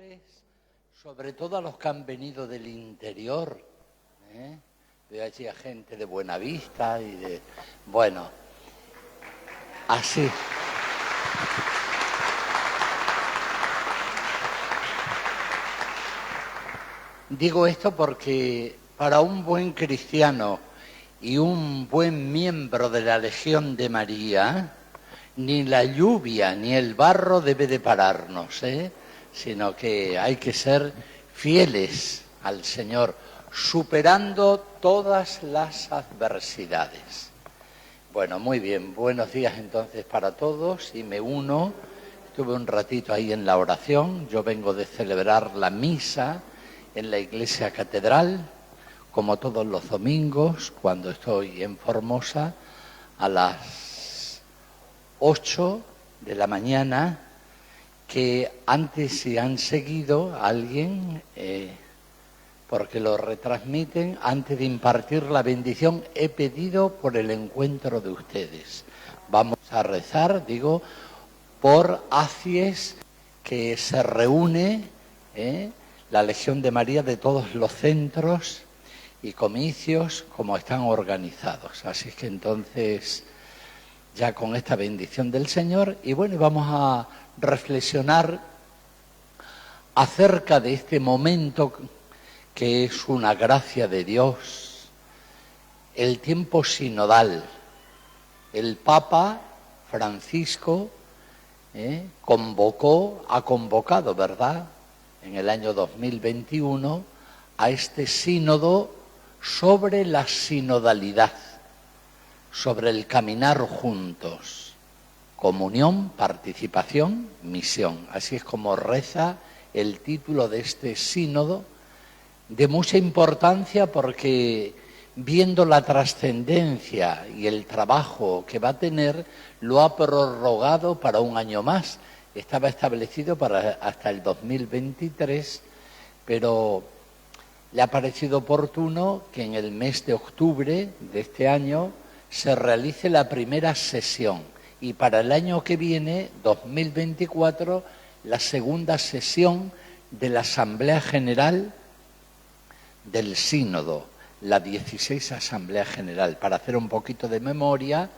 saludarles, sobre todo a los que han venido del interior. Veo allí a gente de Buenavista y de... Bueno, así. Digo esto porque para un buen cristiano y un buen miembro de la Legión de María, ni la lluvia ni el barro debe de pararnos, sino que hay que ser fieles al Señor, superando todas las adversidades. Bueno, muy bien, buenos días entonces para todos y me uno. Estuve un ratito ahí en la oración, yo vengo de celebrar la misa en la iglesia catedral, como todos los domingos, cuando estoy en Formosa, a las 8 de la mañana, que antes si han seguido a alguien, porque lo retransmiten, antes de impartir la bendición, he pedido por el encuentro de ustedes. Vamos a rezar, digo, por ACIES, que se reúne, la Legión de María de todos los centros y comicios como están organizados. Así que entonces, ya con esta bendición del Señor, y bueno, vamos a reflexionar acerca de este momento que es una gracia de Dios, el tiempo sinodal. El Papa Francisco ha convocado, ¿verdad?, en el año 2021, a este sínodo sobre la sinodalidad, sobre el caminar juntos, comunión, participación, misión. Así es como reza el título de este sínodo, de mucha importancia porque, viendo la trascendencia y el trabajo que va a tener, lo ha prorrogado para un año más. Estaba establecido para hasta el 2023, pero le ha parecido oportuno que en el mes de octubre de este año se realice la primera sesión y para el año que viene, 2024, la segunda sesión de la Asamblea General del Sínodo, la 16 Asamblea General. Para hacer un poquito de memoria,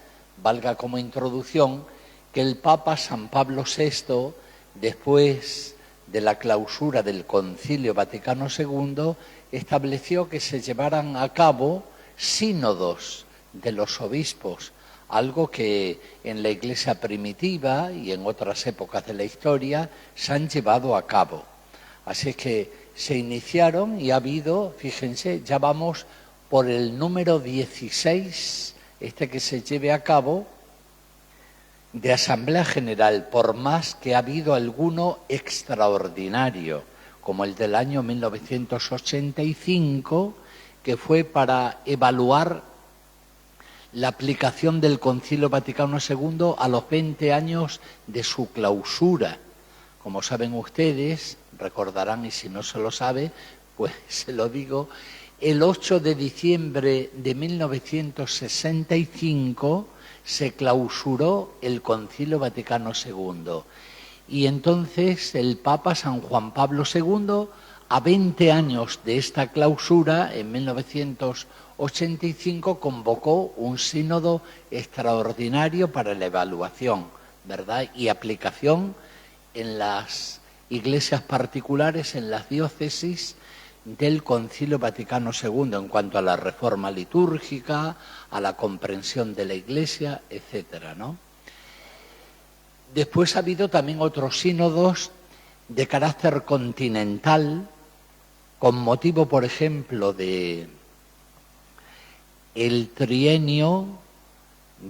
valga como introducción, que el Papa San Pablo VI, después de la clausura del Concilio Vaticano II, estableció que se llevaran a cabo sínodos de los obispos, algo que en la Iglesia primitiva y en otras épocas de la historia se han llevado a cabo. Así que se iniciaron y ha habido, fíjense, ya vamos por el número 16, que se lleve a cabo, de Asamblea General, por más que ha habido alguno extraordinario, como el del año 1985, que fue para evaluar la aplicación del Concilio Vaticano II a los 20 años de su clausura. Como saben ustedes, recordarán, y si no se lo sabe, pues se lo digo, el 8 de diciembre de 1965 se clausuró el Concilio Vaticano II. Y entonces el Papa San Juan Pablo II, a 20 años de esta clausura, en 1985, convocó un sínodo extraordinario para la evaluación, ¿verdad?, y aplicación en las iglesias particulares, en las diócesis, del Concilio Vaticano II en cuanto a la reforma litúrgica, a la comprensión de la Iglesia, etcétera, ¿no? Después ha habido también otros sínodos de carácter continental, con motivo, por ejemplo, de el trienio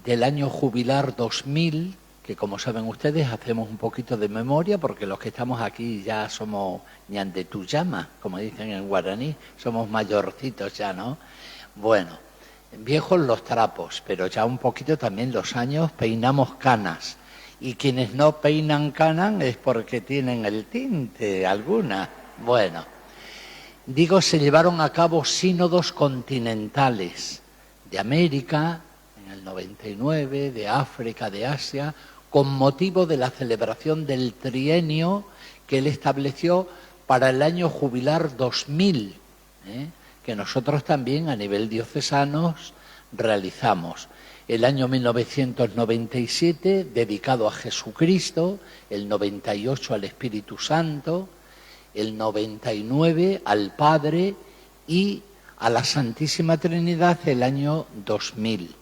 del año jubilar 2000, que como saben ustedes hacemos un poquito de memoria porque los que estamos aquí ya somos ñandetuyama, como dicen en guaraní, somos mayorcitos ya, ¿no? Bueno, viejos los trapos, pero ya un poquito también los años peinamos canas. Y quienes no peinan canas es porque tienen el tinte, alguna. Bueno, digo, se llevaron a cabo sínodos continentales de América, en el 99, de África, de Asia, con motivo de la celebración del trienio que él estableció para el año jubilar 2000, que nosotros también a nivel diocesanos realizamos. El año 1997 dedicado a Jesucristo, el 98 al Espíritu Santo, el 99 al Padre y a la Santísima Trinidad el año 2000.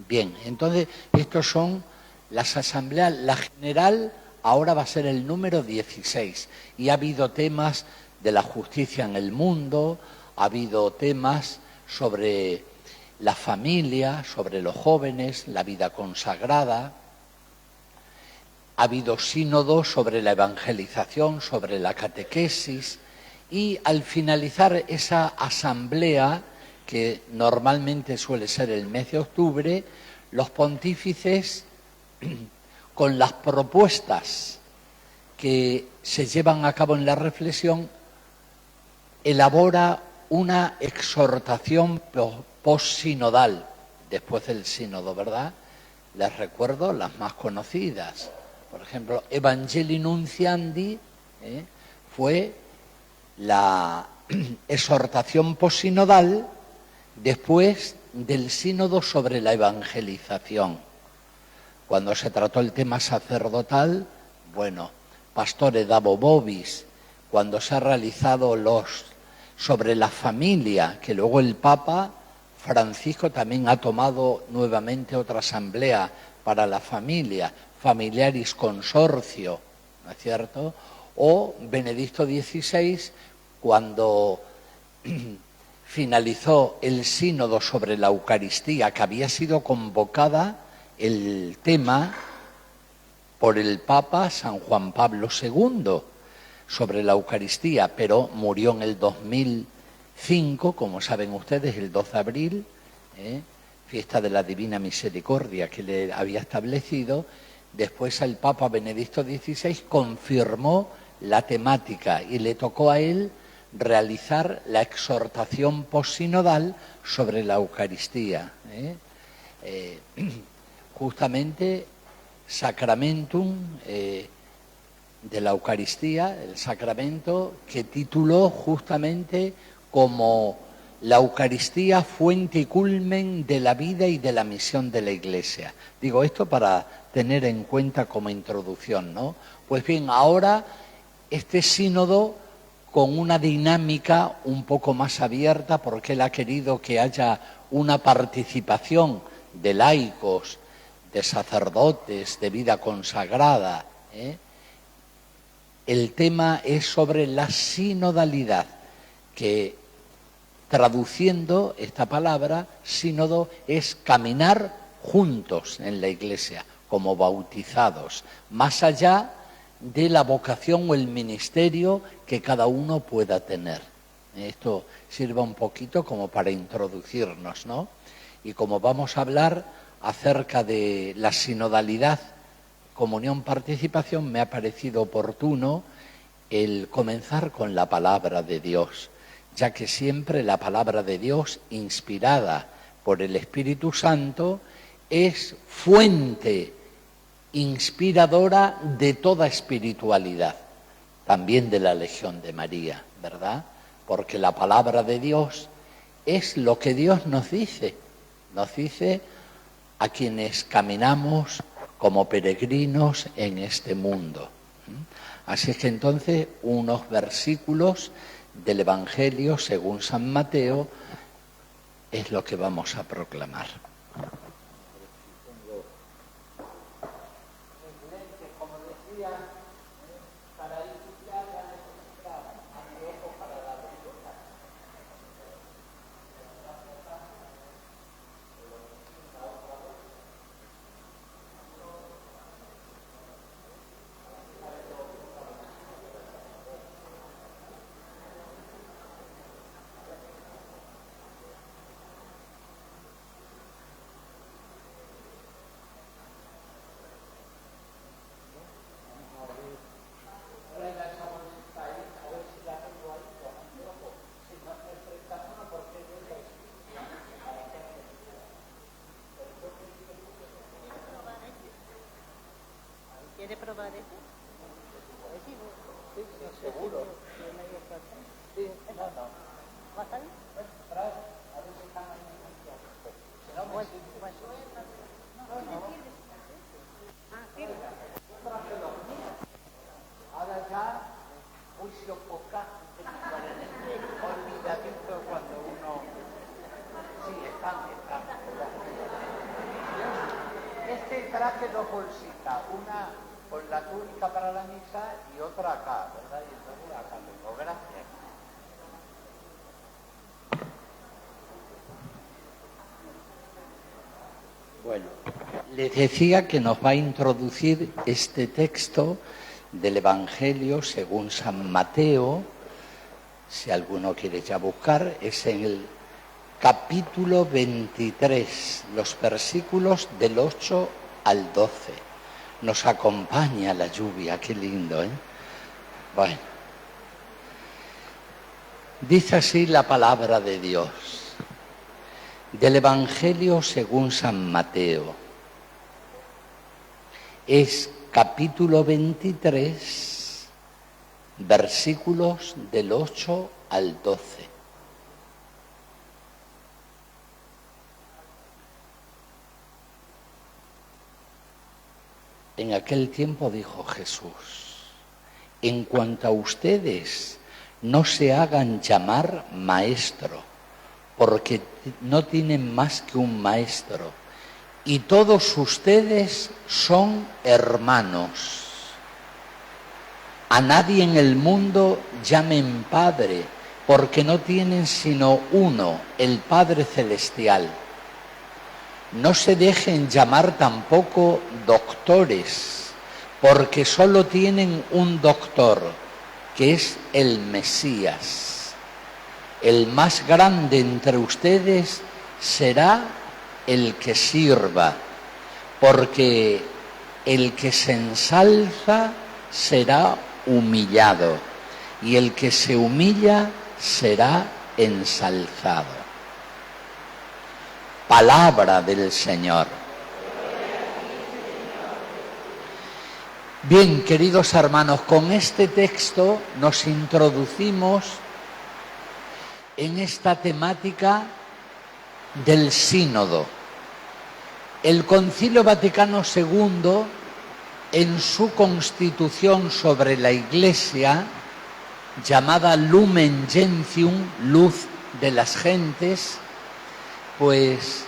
Bien, entonces estos son las asambleas. La general ahora va a ser el número 16 y ha habido temas de la justicia en el mundo, ha habido temas sobre la familia, sobre los jóvenes, la vida consagrada. Ha habido sínodos sobre la evangelización, sobre la catequesis, y al finalizar esa asamblea, que normalmente suele ser el mes de octubre, los pontífices, con las propuestas que se llevan a cabo en la reflexión, elabora una exhortación postsinodal, después del sínodo, ¿verdad? Les recuerdo las más conocidas. Por ejemplo, Evangelii Nunciandi fue la exhortación postsinodal después del sínodo sobre la evangelización. Cuando se trató el tema sacerdotal, bueno, Pastore Dabo Vobis, cuando se ha realizado los sobre la familia, que luego el Papa Francisco también ha tomado nuevamente otra asamblea para la familia, Familiaris Consorcio, ¿no es cierto? O Benedicto XVI, cuando finalizó el sínodo sobre la Eucaristía, que había sido convocada el tema por el Papa San Juan Pablo II sobre la Eucaristía, pero murió en el 2005, como saben ustedes, el 2 de abril, fiesta de la Divina Misericordia que le había establecido. Después el Papa Benedicto XVI confirmó la temática y le tocó a él realizar la exhortación postsinodal sobre la Eucaristía. Justamente Sacramentum de la Eucaristía, el sacramento que tituló justamente como la Eucaristía, fuente y culmen de la vida y de la misión de la Iglesia. Digo esto para tener en cuenta como introducción, ¿no? Pues bien, ahora este sínodo con una dinámica un poco más abierta, porque él ha querido que haya una participación de laicos, de sacerdotes, de vida consagrada. El tema es sobre la sinodalidad, que traduciendo esta palabra, sínodo es caminar juntos en la Iglesia, como bautizados, más allá de la vocación o el ministerio que cada uno pueda tener. Esto sirva un poquito como para introducirnos, ¿no? Y como vamos a hablar acerca de la sinodalidad, comunión, participación, me ha parecido oportuno el comenzar con la palabra de Dios, ya que siempre la palabra de Dios, inspirada por el Espíritu Santo, es fuente inspiradora de toda espiritualidad, también de la Legión de María, ¿verdad? Porque la palabra de Dios es lo que Dios nos dice a quienes caminamos como peregrinos en este mundo. Así es que entonces unos versículos del Evangelio según San Mateo es lo que vamos a proclamar. ¿Quiere probar ese? Sí, seguro. juicio poca, olvidadizo cuando uno... Sí, están. Este traje dos bolsitas, una con la túnica para la misa y otra acá, ¿verdad? Y entonces acá tengo, gracias. Bueno, les decía que nos va a introducir este texto del Evangelio según San Mateo, si alguno quiere ya buscar, es en el capítulo 23, los versículos del 8 al 12. Nos acompaña la lluvia, qué lindo, ¿eh? Bueno, dice así la palabra de Dios. Del Evangelio según San Mateo. Es capítulo 23, versículos del 8 al 12. En aquel tiempo dijo Jesús: en cuanto a ustedes, no se hagan llamar maestro, porque no tienen más que un maestro, y todos ustedes son hermanos. A nadie en el mundo llamen Padre, porque no tienen sino uno, el Padre Celestial. No se dejen llamar tampoco doctores, porque solo tienen un doctor, que es el Mesías. El más grande entre ustedes será el que sirva, porque el que se ensalza será humillado, y el que se humilla será ensalzado. Palabra del Señor. Bien, queridos hermanos, con este texto nos introducimos en esta temática del sínodo. El Concilio Vaticano II, en su constitución sobre la Iglesia, llamada Lumen Gentium, luz de las gentes, pues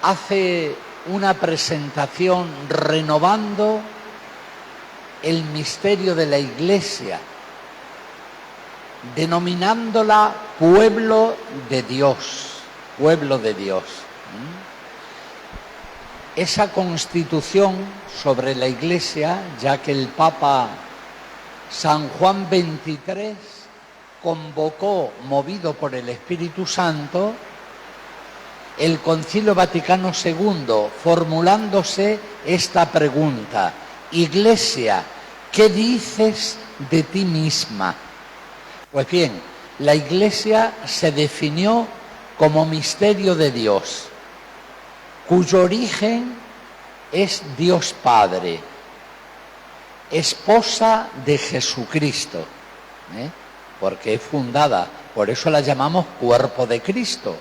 hace una presentación renovando el misterio de la Iglesia, denominándola pueblo de Dios, pueblo de Dios. Esa constitución sobre la Iglesia, ya que el Papa San Juan XXIII convocó, movido por el Espíritu Santo, el Concilio Vaticano II, formulándose esta pregunta: Iglesia, ¿qué dices de ti misma? Pues bien, la Iglesia se definió como misterio de Dios, cuyo origen es Dios Padre, esposa de Jesucristo, porque es fundada, por eso la llamamos cuerpo de Cristo,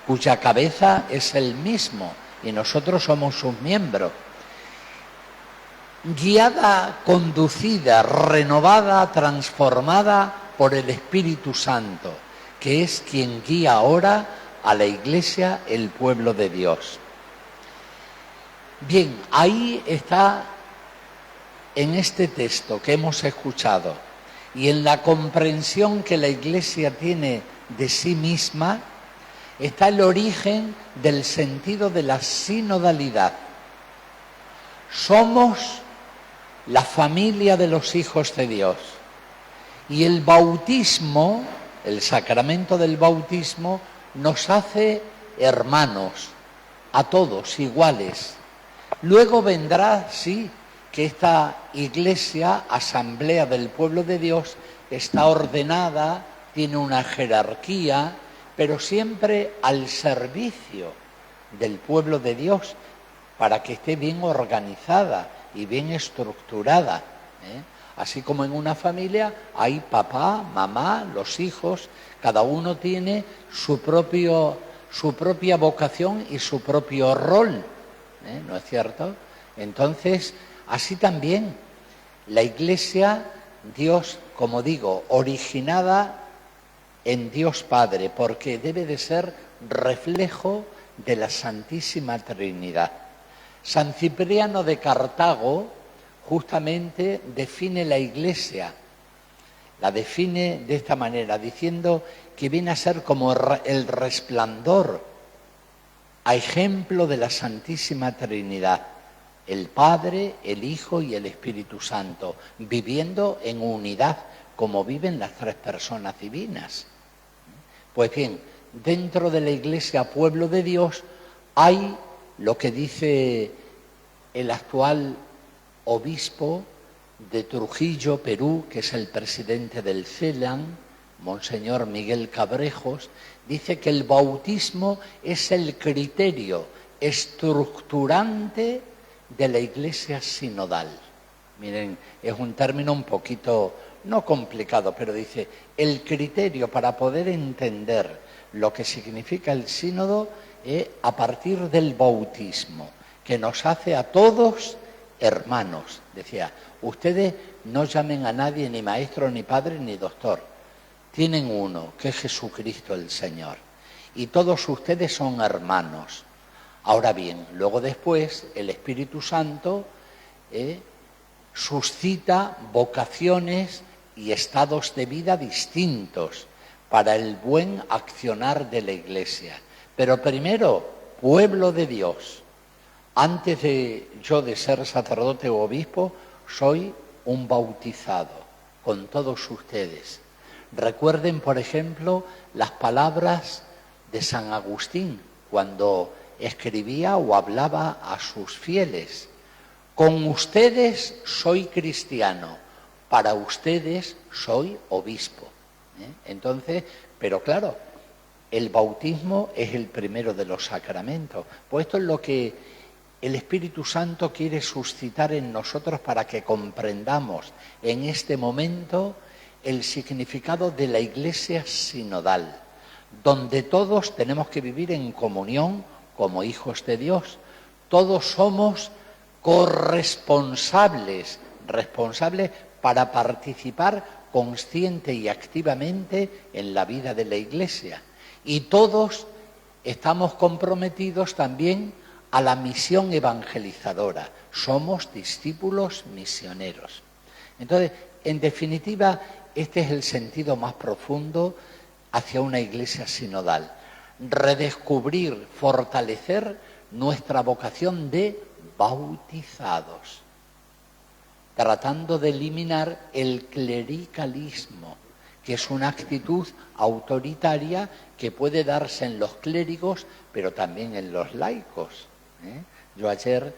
cuya cabeza es el mismo y nosotros somos sus miembros. Guiada, conducida, renovada, transformada por el Espíritu Santo, que es quien guía ahora a la Iglesia, el pueblo de Dios. Bien, ahí está, en este texto que hemos escuchado y en la comprensión que la Iglesia tiene de sí misma, está el origen del sentido de la sinodalidad. Somos la familia de los hijos de Dios. Y el bautismo, el sacramento del bautismo, nos hace hermanos, a todos iguales. Luego vendrá, sí, que esta Iglesia, asamblea del pueblo de Dios, está ordenada, tiene una jerarquía, pero siempre al servicio del pueblo de Dios, para que esté bien organizada y bien estructurada, Así como en una familia hay papá, mamá, los hijos, cada uno tiene su propia vocación y su propio rol, ¿no es cierto? Entonces, así también la Iglesia Dios, como digo, originada en Dios Padre, porque debe de ser reflejo de la Santísima Trinidad. San Cipriano de Cartago justamente define la Iglesia, la define de esta manera, diciendo que viene a ser como el resplandor, a ejemplo de la Santísima Trinidad, el Padre, el Hijo y el Espíritu Santo, viviendo en unidad, como viven las tres personas divinas. Pues bien, dentro de la Iglesia Pueblo de Dios hay lo que dice el actual obispo de Trujillo, Perú, que es el presidente del CELAN, Monseñor Miguel Cabrejos, dice que el bautismo es el criterio estructurante de la Iglesia sinodal. Miren, es un término un poquito, no complicado, pero dice, el criterio para poder entender lo que significa el sínodo es a partir del bautismo, que nos hace a todos hermanos. Decía, ustedes no llamen a nadie ni maestro, ni padre, ni doctor. Tienen uno, que es Jesucristo el Señor. Y todos ustedes son hermanos. Ahora bien, luego después el Espíritu Santo suscita vocaciones y estados de vida distintos para el buen accionar de la Iglesia. Pero primero, pueblo de Dios. Antes de yo de ser sacerdote o obispo, soy un bautizado con todos ustedes. Recuerden, por ejemplo, las palabras de San Agustín cuando escribía o hablaba a sus fieles. Con ustedes soy cristiano, para ustedes soy obispo. Entonces, pero claro, el bautismo es el primero de los sacramentos. Pues esto es lo que el Espíritu Santo quiere suscitar en nosotros para que comprendamos en este momento el significado de la Iglesia sinodal, donde todos tenemos que vivir en comunión como hijos de Dios. Todos somos corresponsables, responsables para participar consciente y activamente en la vida de la Iglesia. Y todos estamos comprometidos también a la misión evangelizadora. Somos discípulos misioneros. Entonces, en definitiva, este es el sentido más profundo hacia una Iglesia sinodal. Redescubrir, fortalecer nuestra vocación de bautizados, tratando de eliminar el clericalismo, que es una actitud autoritaria que puede darse en los clérigos, pero también en los laicos. Yo ayer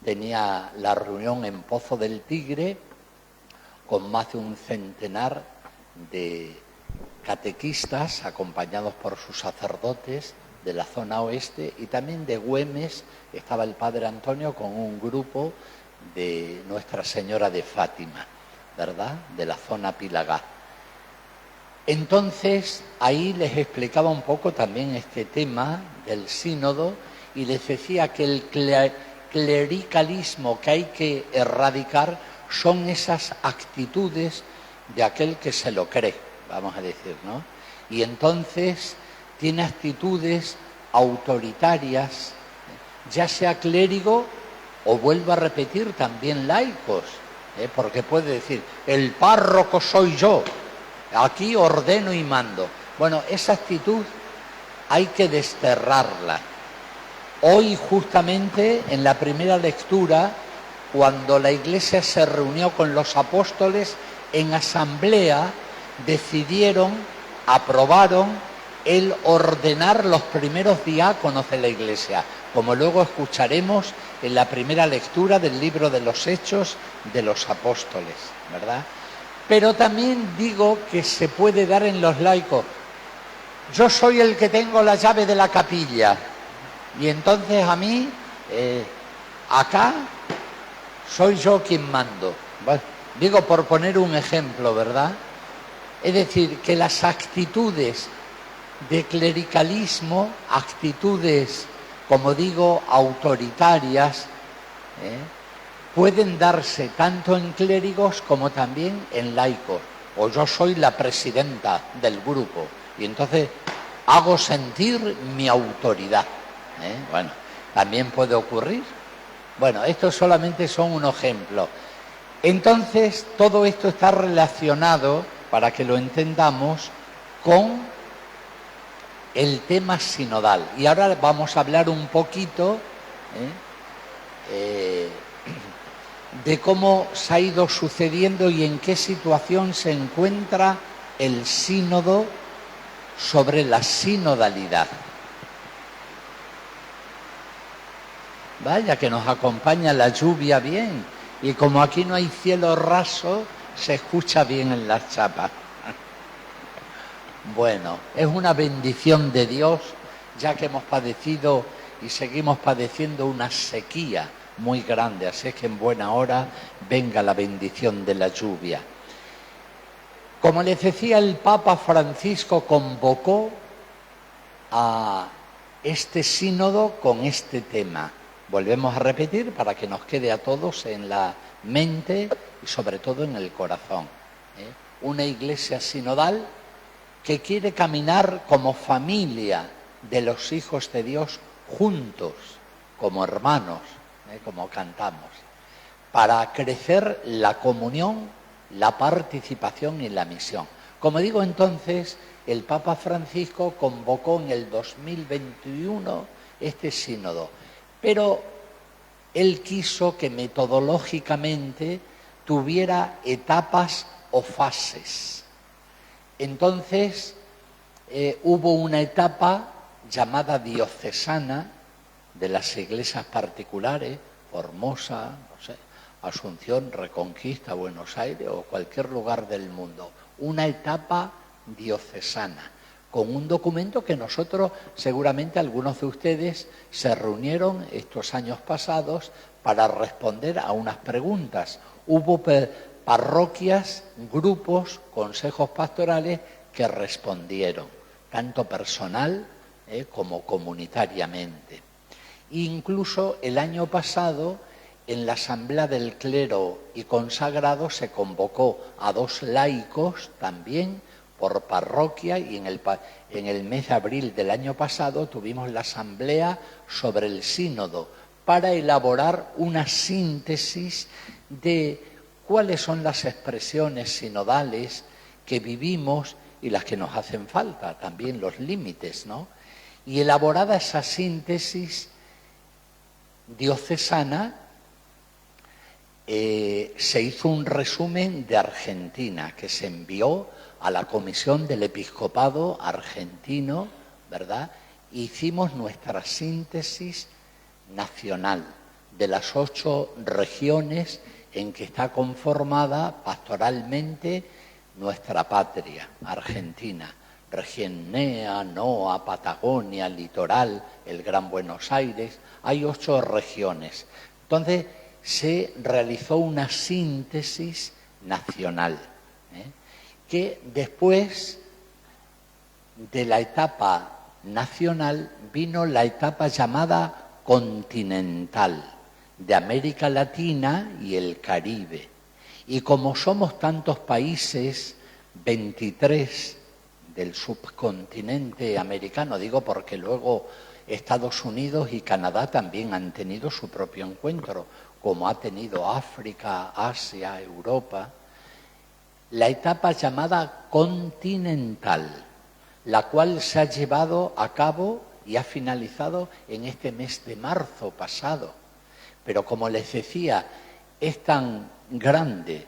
tenía la reunión en Pozo del Tigre con más de un centenar de catequistas acompañados por sus sacerdotes de la zona oeste, y también de Güemes estaba el padre Antonio con un grupo de Nuestra Señora de Fátima, ¿verdad?, de la zona Pilagá. Entonces, ahí les explicaba un poco también este tema del sínodo y les decía que el clericalismo que hay que erradicar son esas actitudes de aquel que se lo cree, vamos a decir, ¿no? Y entonces tiene actitudes autoritarias, ya sea clérigo o, vuelvo a repetir, también laicos, porque puede decir, el párroco soy yo, aquí ordeno y mando. Bueno, esa actitud hay que desterrarla. Hoy, justamente, en la primera lectura, cuando la Iglesia se reunió con los apóstoles, en asamblea decidieron, aprobaron el ordenar los primeros diáconos de la Iglesia, como luego escucharemos en la primera lectura del libro de los Hechos de los Apóstoles, ¿verdad? Pero también digo que se puede dar en los laicos. Yo soy el que tengo la llave de la capilla y entonces a mí, acá, soy yo quien mando. Bueno, digo por poner un ejemplo, ¿verdad? Es decir, que las actitudes de clericalismo, actitudes, como digo, autoritarias, pueden darse tanto en clérigos como también en laicos. O yo soy la presidenta del grupo y entonces hago sentir mi autoridad. Bueno, también puede ocurrir. Bueno, estos solamente son un ejemplo. Entonces, todo esto está relacionado, para que lo entendamos, con el tema sinodal. Y ahora vamos a hablar un poquito de cómo se ha ido sucediendo y en qué situación se encuentra el sínodo sobre la sinodalidad. Vaya que nos acompaña la lluvia bien, y como aquí no hay cielo raso, se escucha bien en las chapas. Bueno, es una bendición de Dios, ya que hemos padecido y seguimos padeciendo una sequía muy grande, así es que en buena hora venga la bendición de la lluvia. Como les decía, el Papa Francisco convocó a este sínodo con este tema. Volvemos a repetir para que nos quede a todos en la mente y sobre todo en el corazón. Una iglesia sinodal que quiere caminar como familia de los hijos de Dios juntos, como hermanos, como cantamos, para crecer la comunión, la participación y la misión. Como digo, entonces, el Papa Francisco convocó en el 2021 este sínodo, pero él quiso que metodológicamente tuviera etapas o fases. Entonces, hubo una etapa llamada diocesana de las iglesias particulares, Formosa, no sé, Asunción, Reconquista, Buenos Aires o cualquier lugar del mundo. Una etapa diocesana, con un documento que nosotros, seguramente algunos de ustedes, se reunieron estos años pasados para responder a unas preguntas. Hubo parroquias, grupos, consejos pastorales que respondieron, tanto personal como comunitariamente. Incluso el año pasado, en la Asamblea del Clero y Consagrado, se convocó a 2 laicos también por parroquia, y en el mes de abril del año pasado tuvimos la Asamblea sobre el Sínodo para elaborar una síntesis de cuáles son las expresiones sinodales que vivimos y las que nos hacen falta, también los límites, ¿no? Y elaborada esa síntesis diocesana, se hizo un resumen de Argentina que se envió a la Comisión del Episcopado argentino, ¿verdad? Hicimos nuestra síntesis nacional de las 8 regiones en que está conformada pastoralmente nuestra patria, Argentina. Región NEA, NOA, Patagonia, Litoral, el Gran Buenos Aires. Hay 8 regiones. Entonces se realizó una síntesis nacional, que después de la etapa nacional vino la etapa llamada continental, de América Latina y el Caribe. Y como somos tantos países, 23 del subcontinente americano, digo porque luego Estados Unidos y Canadá también han tenido su propio encuentro, como ha tenido África, Asia, Europa, la etapa llamada continental, la cual se ha llevado a cabo y ha finalizado en este mes de marzo pasado. Pero como les decía, es tan grande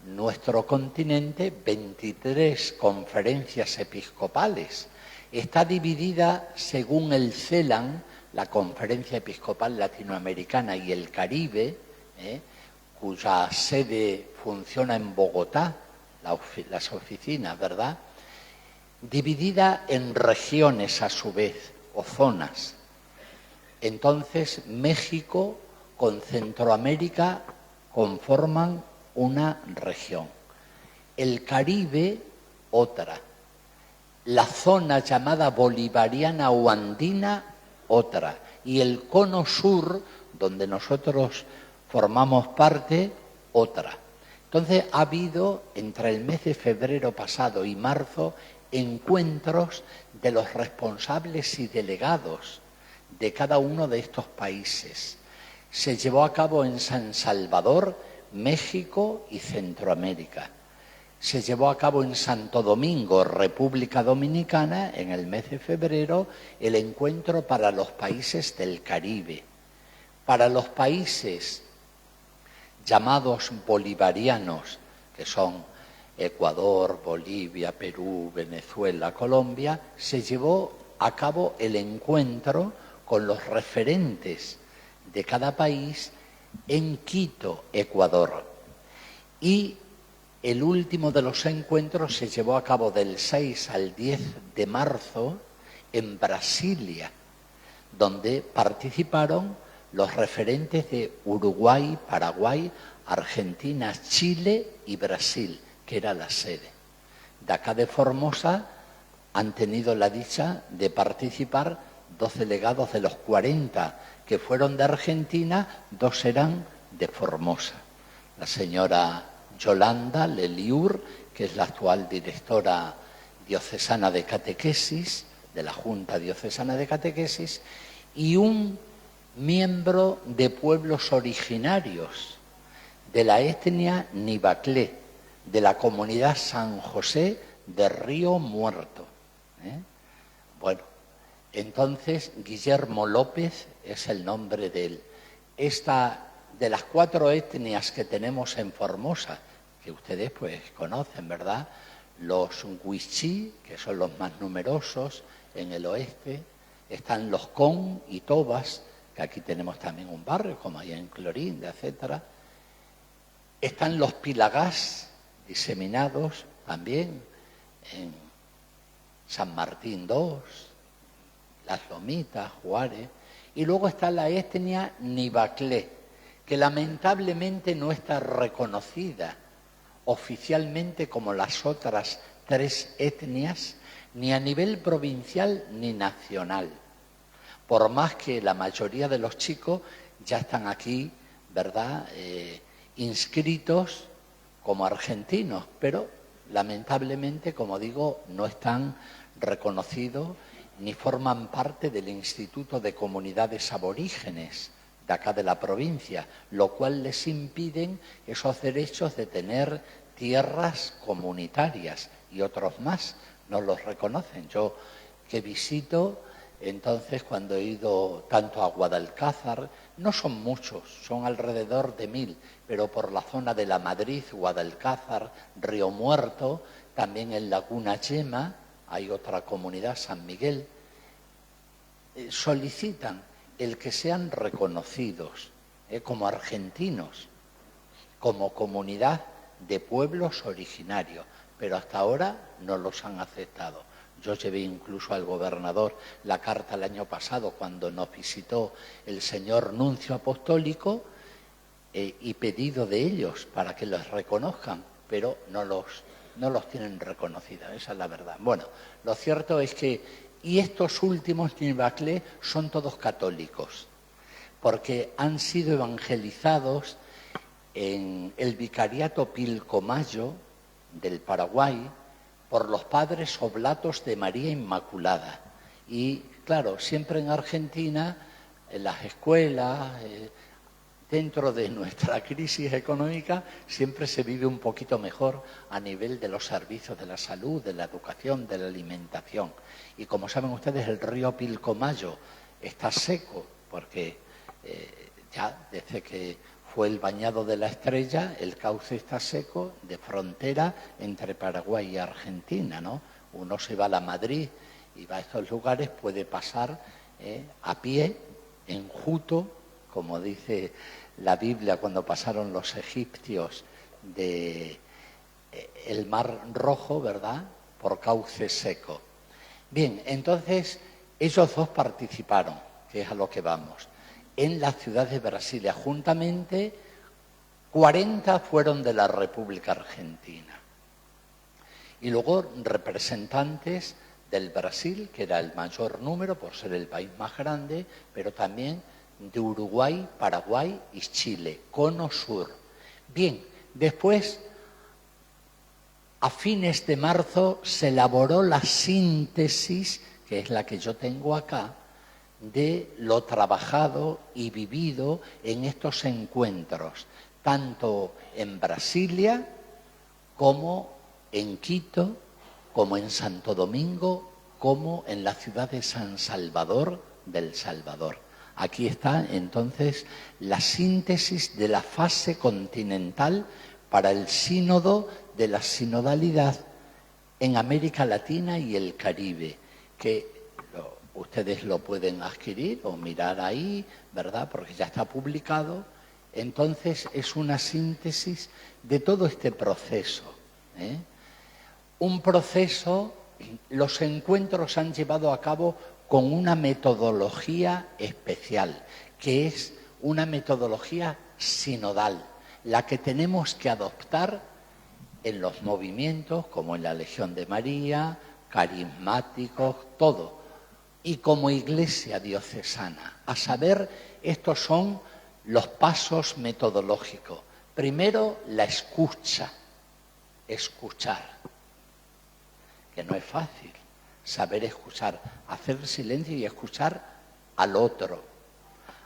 nuestro continente, 23 conferencias episcopales. Está dividida según el CELAN, la Conferencia Episcopal Latinoamericana y el Caribe, cuya sede funciona en Bogotá, las oficinas, ¿verdad? Dividida en regiones a su vez, o zonas. Entonces, México con Centroamérica conforman una región. El Caribe, otra. La zona llamada bolivariana o andina, otra. Y el cono sur, donde nosotros formamos parte otra. Entonces ha habido entre el mes de febrero pasado y marzo encuentros de los responsables y delegados de cada uno de estos países. Se llevó a cabo en San Salvador, México y Centroamérica. Se llevó a cabo en Santo Domingo, República Dominicana, en el mes de febrero, el encuentro para los países del Caribe. Para los países llamados bolivarianos, que son Ecuador, Bolivia, Perú, Venezuela, Colombia, se llevó a cabo el encuentro con los referentes de cada país en Quito, Ecuador. Y el último de los encuentros se llevó a cabo del 6 al 10 de marzo en Brasilia, donde participaron los referentes de Uruguay, Paraguay, Argentina, Chile y Brasil, que era la sede. De acá de Formosa han tenido la dicha de participar 2 delegados de los 40 que fueron de Argentina, 2 eran de Formosa. La señora Yolanda Leliur, que es la actual directora diocesana de catequesis, de la Junta Diocesana de Catequesis, y un miembro de pueblos originarios de la etnia Nibaclé, de la comunidad San José de Río Muerto. Bueno, entonces Guillermo López es el nombre de él. De las 4 etnias que tenemos en Formosa, que ustedes pues conocen, ¿verdad? Los Huichí, que son los más numerosos en el oeste, están los Con y Tobas, que aquí tenemos también un barrio, como hay en Clorinda, etc. Están los Pilagás, diseminados también en San Martín II, Las Lomitas, Juárez, y luego está la etnia Nibaclé, que lamentablemente no está reconocida oficialmente como las otras 3 etnias, ni a nivel provincial ni nacional, por más que la mayoría de los chicos ya están aquí, ¿verdad?, inscritos como argentinos, pero lamentablemente, como digo, no están reconocidos ni forman parte del Instituto de Comunidades Aborígenes de acá de la provincia, lo cual les impiden esos derechos de tener tierras comunitarias, y otros más no los reconocen. Yo que visito, entonces cuando he ido tanto a Guadalcázar, no son muchos, son alrededor de 1000, pero por la zona de La Madrid, Guadalcázar, Río Muerto, también en Laguna Yema, hay otra comunidad, San Miguel, solicitan el que sean reconocidos como argentinos, como comunidad de pueblos originarios, pero hasta ahora no los han aceptado. Yo llevé incluso al gobernador la carta el año pasado cuando nos visitó el señor nuncio apostólico y pedido de ellos para que los reconozcan, pero no los tienen reconocidos, esa es la verdad. Bueno, lo cierto es que, y estos últimos Nibaclé son todos católicos, porque han sido evangelizados en el vicariato Pilcomayo del Paraguay por los padres oblatos de María Inmaculada. Y claro, siempre en Argentina, en las escuelas, dentro de nuestra crisis económica, siempre se vive un poquito mejor a nivel de los servicios de la salud, de la educación, de la alimentación. Y como saben ustedes, el río Pilcomayo está seco, porque ya desde que fue el bañado de la Estrella, el cauce está seco, de frontera entre Paraguay y Argentina, ¿no? Uno se va a la Madrid y va a estos lugares, puede pasar a pie, enjuto, como dice la Biblia cuando pasaron los egipcios el Mar Rojo, ¿verdad?, por cauce seco. Bien, entonces ellos 2 participaron, que es a lo que vamos, en la ciudad de Brasilia. Juntamente 40 fueron de la República Argentina. Y luego representantes del Brasil, que era el mayor número por ser el país más grande, pero también de Uruguay, Paraguay y Chile, Cono Sur. Bien, después, a fines de marzo, se elaboró la síntesis, que es la que yo tengo acá, de lo trabajado y vivido en estos encuentros, tanto en Brasilia como en Quito, como en Santo Domingo, como en la ciudad de San Salvador del Salvador. Aquí está entonces la síntesis de la fase continental para el sínodo de la sinodalidad en América Latina y el Caribe, que ustedes lo pueden adquirir o mirar ahí, ¿verdad? Porque ya está publicado. Entonces es una síntesis de todo este proceso, ¿eh? Un proceso, los encuentros han llevado a cabo con una metodología especial, que es una metodología sinodal, la que tenemos que adoptar en los movimientos, como en la Legión de María, carismáticos, todo, y como Iglesia diocesana. A saber, estos son los pasos metodológicos. Primero, la escucha, escuchar, que no es fácil, saber escuchar, hacer silencio y escuchar al otro,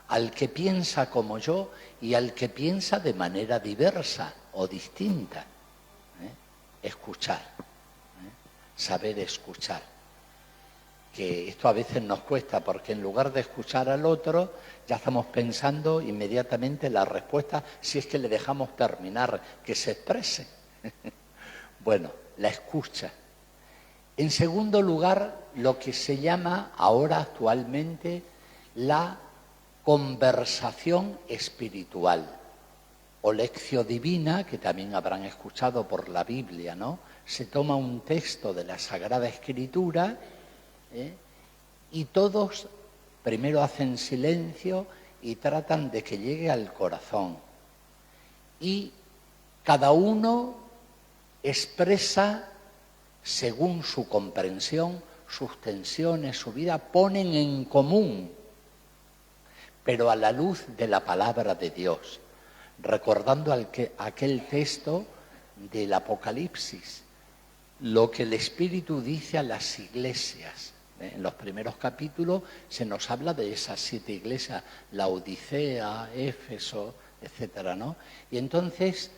al que piensa como yo y al que piensa de manera diversa o distinta. Escuchar, saber escuchar. Que esto a veces nos cuesta porque en lugar de escuchar al otro ya estamos pensando inmediatamente la respuesta si es que le dejamos terminar, que se exprese. Bueno, la escucha. En segundo lugar, lo que se llama ahora actualmente la conversación espiritual o lección divina, que también habrán escuchado por la Biblia, ¿no? Se toma un texto de la Sagrada Escritura, y todos primero hacen silencio y tratan de que llegue al corazón. Y cada uno expresa, según su comprensión, sus tensiones, su vida, ponen en común, pero a la luz de la palabra de Dios, recordando aquel texto del Apocalipsis, lo que el Espíritu dice a las iglesias. En los primeros capítulos se nos habla de esas 7 iglesias, Laodicea, Éfeso, etcétera, ¿no? Y entonces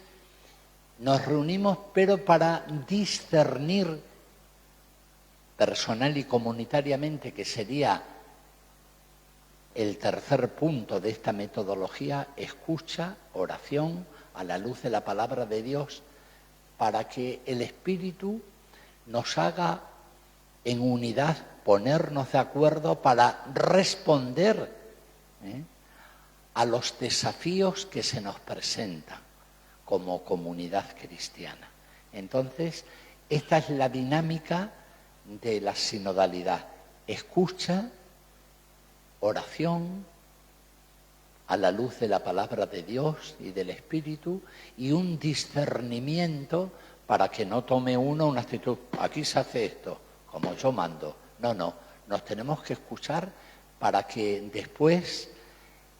nos reunimos, pero para discernir personal y comunitariamente, que sería el tercer punto de esta metodología, escucha, oración, a la luz de la palabra de Dios, para que el Espíritu nos haga en unidad, ponernos de acuerdo para responder a los desafíos que se nos presentan como comunidad cristiana. Entonces, esta es la dinámica de la sinodalidad. Escucha, oración, a la luz de la palabra de Dios y del Espíritu, y un discernimiento para que no tome uno una actitud, aquí se hace esto, como yo mando. No, nos tenemos que escuchar para que después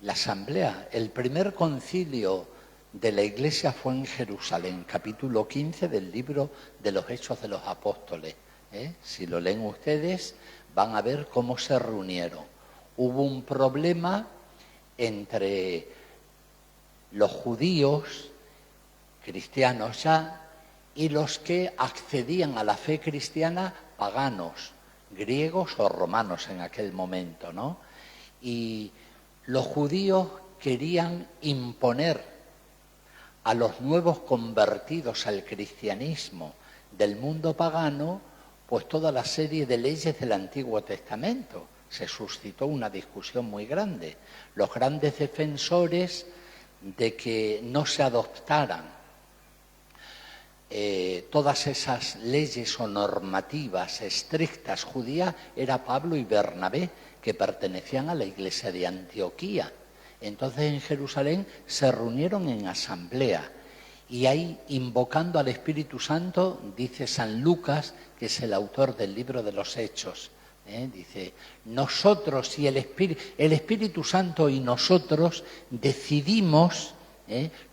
la asamblea, el primer concilio de la Iglesia fue en Jerusalén, capítulo 15 del libro de los Hechos de los Apóstoles. Si lo leen ustedes, van a ver cómo se reunieron. Hubo un problema entre los judíos, cristianos ya, y los que accedían a la fe cristiana, paganos, griegos o romanos en aquel momento, ¿no? Y los judíos querían imponer a los nuevos convertidos al cristianismo del mundo pagano, pues toda la serie de leyes del Antiguo Testamento. Se suscitó una discusión muy grande. Los grandes defensores de que no se adoptaran todas esas leyes o normativas estrictas judías era Pablo y Bernabé, que pertenecían a la iglesia de Antioquía. Entonces en Jerusalén se reunieron en asamblea y ahí, invocando al Espíritu Santo, dice San Lucas, que es el autor del libro de los Hechos, Dice, nosotros y el Espíritu Santo y nosotros decidimos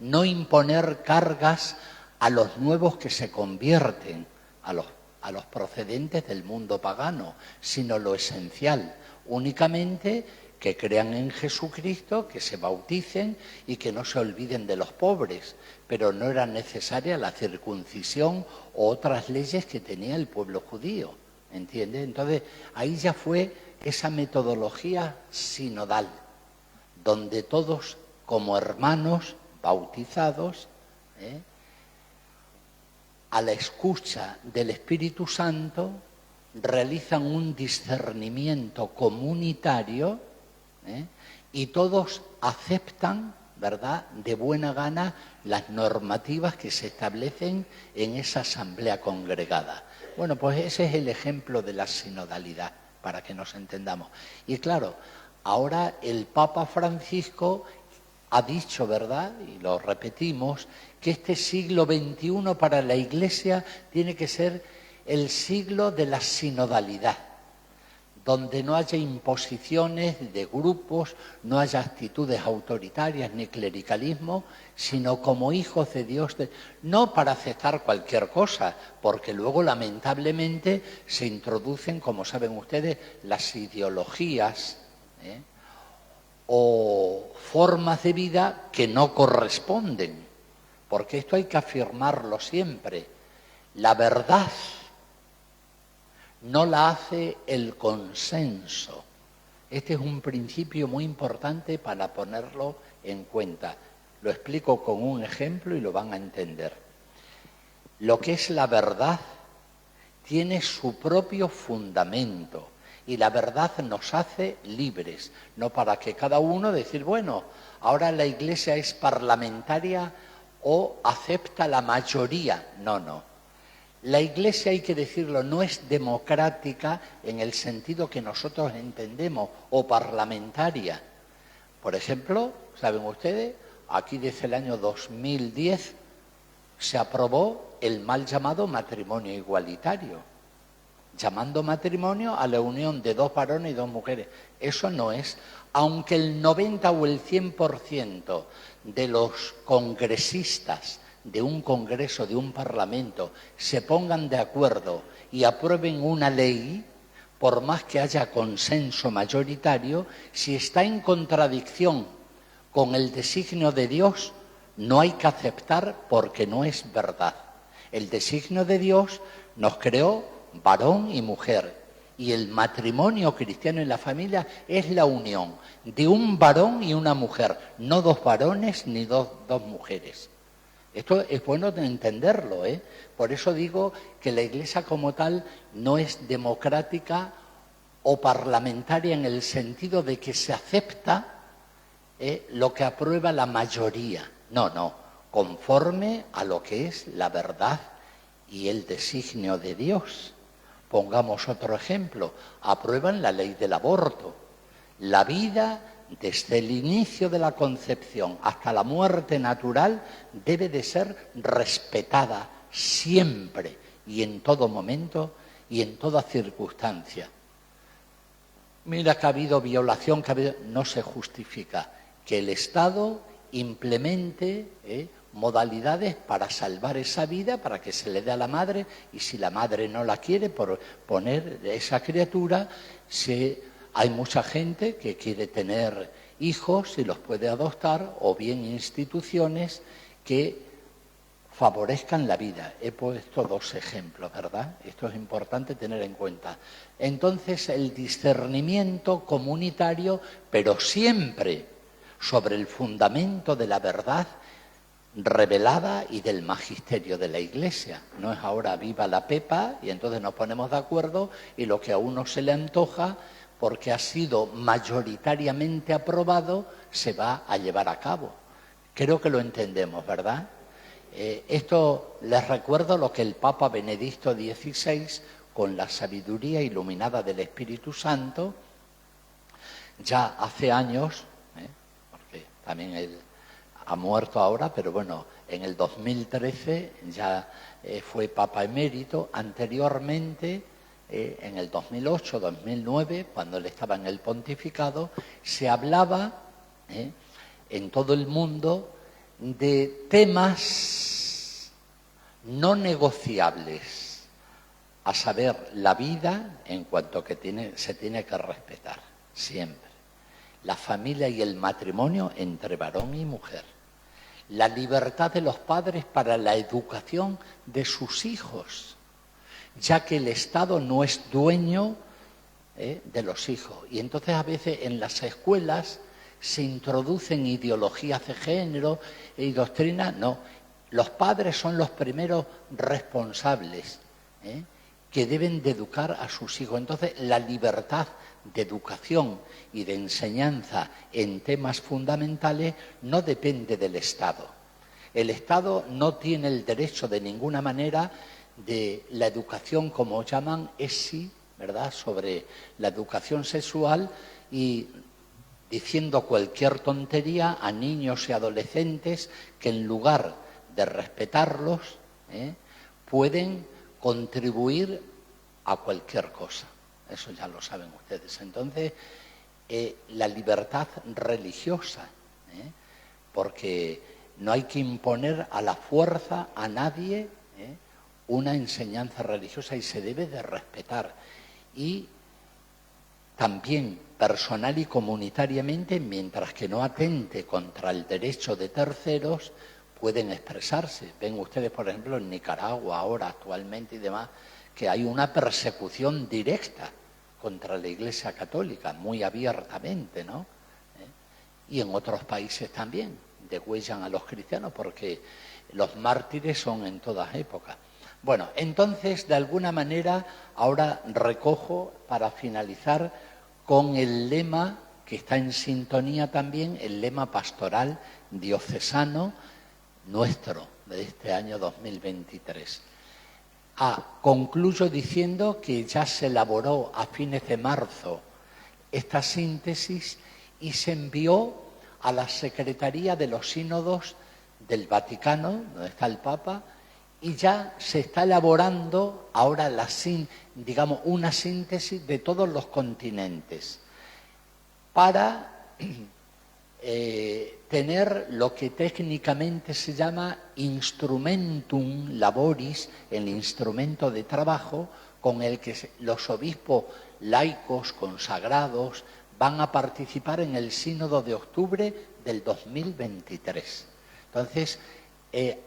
no imponer cargas a los nuevos que se convierten, a los procedentes del mundo pagano, sino lo esencial, únicamente que crean en Jesucristo, que se bauticen y que no se olviden de los pobres, pero no era necesaria la circuncisión o otras leyes que tenía el pueblo judío, ¿entiende? Entonces ahí ya fue esa metodología sinodal, donde todos como hermanos bautizados, a la escucha del Espíritu Santo, realizan un discernimiento comunitario, y todos aceptan, ¿verdad?, de buena gana las normativas que se establecen en esa asamblea congregada. Bueno, pues ese es el ejemplo de la sinodalidad, para que nos entendamos. Y claro, ahora el Papa Francisco ha dicho, ¿verdad?, y lo repetimos, que este siglo XXI para la Iglesia tiene que ser el siglo de la sinodalidad, donde no haya imposiciones de grupos, no haya actitudes autoritarias ni clericalismo, sino como hijos de Dios, no para aceptar cualquier cosa, porque luego lamentablemente se introducen, como saben ustedes, las ideologías, o formas de vida que no corresponden, porque esto hay que afirmarlo siempre. La verdad no la hace el consenso. Este es un principio muy importante para ponerlo en cuenta. Lo explico con un ejemplo y lo van a entender. Lo que es la verdad tiene su propio fundamento y la verdad nos hace libres, no para que cada uno decir, bueno, ahora la Iglesia es parlamentaria o acepta la mayoría. No, no. La Iglesia, hay que decirlo, no es democrática en el sentido que nosotros entendemos, o parlamentaria. Por ejemplo, ¿saben ustedes? Aquí desde el año 2010 se aprobó el mal llamado matrimonio igualitario, llamando matrimonio a la unión de dos varones y dos mujeres. Eso no es, aunque el 90 o el 100% de los congresistas de un congreso, de un parlamento, se pongan de acuerdo y aprueben una ley, por más que haya consenso mayoritario, si está en contradicción con el designio de Dios, no hay que aceptar porque no es verdad. El designio de Dios nos creó varón y mujer, y el matrimonio cristiano en la familia es la unión de un varón y una mujer, no dos varones ni dos mujeres. Esto es bueno de entenderlo, Por eso digo que la Iglesia como tal no es democrática o parlamentaria en el sentido de que se acepta lo que aprueba la mayoría. No, no, conforme a lo que es la verdad y el designio de Dios. Pongamos otro ejemplo, aprueban la ley del aborto. La vida, desde el inicio de la concepción hasta la muerte natural, debe de ser respetada siempre y en todo momento y en toda circunstancia. Mira que ha habido violación, no se justifica que el Estado implemente modalidades para salvar esa vida, para que se le dé a la madre, y si la madre no la quiere, por poner esa criatura, hay mucha gente que quiere tener hijos y los puede adoptar, o bien instituciones que favorezcan la vida. He puesto dos ejemplos, ¿verdad? Esto es importante tener en cuenta. Entonces, el discernimiento comunitario, pero siempre sobre el fundamento de la verdad revelada y del magisterio de la Iglesia. No es ahora viva la pepa y entonces nos ponemos de acuerdo y lo que a uno se le antoja, porque ha sido mayoritariamente aprobado, se va a llevar a cabo. Creo que lo entendemos, ¿verdad? Esto les recuerdo lo que el Papa Benedicto XVI, con la sabiduría iluminada del Espíritu Santo, ya hace años, porque también él ha muerto ahora, pero bueno, en el 2013 ya fue Papa emérito. Anteriormente en el 2008, 2009, cuando él estaba en el pontificado, se hablaba en todo el mundo de temas no negociables, a saber, la vida en cuanto que se tiene que respetar siempre, la familia y el matrimonio entre varón y mujer, la libertad de los padres para la educación de sus hijos, ya que el Estado no es dueño de los hijos. Y entonces a veces en las escuelas se introducen ideologías de género y doctrinas. No, los padres son los primeros responsables que deben de educar a sus hijos. Entonces la libertad de educación y de enseñanza en temas fundamentales no depende del Estado. El Estado no tiene el derecho de ninguna manera de la educación, como llaman ESI, ¿verdad?, sobre la educación sexual, y diciendo cualquier tontería a niños y adolescentes que en lugar de respetarlos pueden contribuir a cualquier cosa. Eso ya lo saben ustedes. Entonces, la libertad religiosa, porque no hay que imponer a la fuerza a nadie una enseñanza religiosa, y se debe de respetar. Y también personal y comunitariamente, mientras que no atente contra el derecho de terceros, pueden expresarse. Ven ustedes, por ejemplo, en Nicaragua ahora, actualmente y demás, que hay una persecución directa contra la Iglesia Católica, muy abiertamente, ¿no? Y en otros países también degüellan a los cristianos, porque los mártires son en todas épocas. Bueno, entonces, de alguna manera, ahora recojo para finalizar con el lema que está en sintonía también, el lema pastoral diocesano nuestro de este año 2023. Concluyo diciendo que ya se elaboró a fines de marzo esta síntesis y se envió a la Secretaría de los Sínodos del Vaticano, donde está el Papa, y ya se está elaborando ahora una síntesis de todos los continentes para tener lo que técnicamente se llama instrumentum laboris, el instrumento de trabajo con el que los obispos laicos consagrados van a participar en el sínodo de octubre del 2023. Entonces,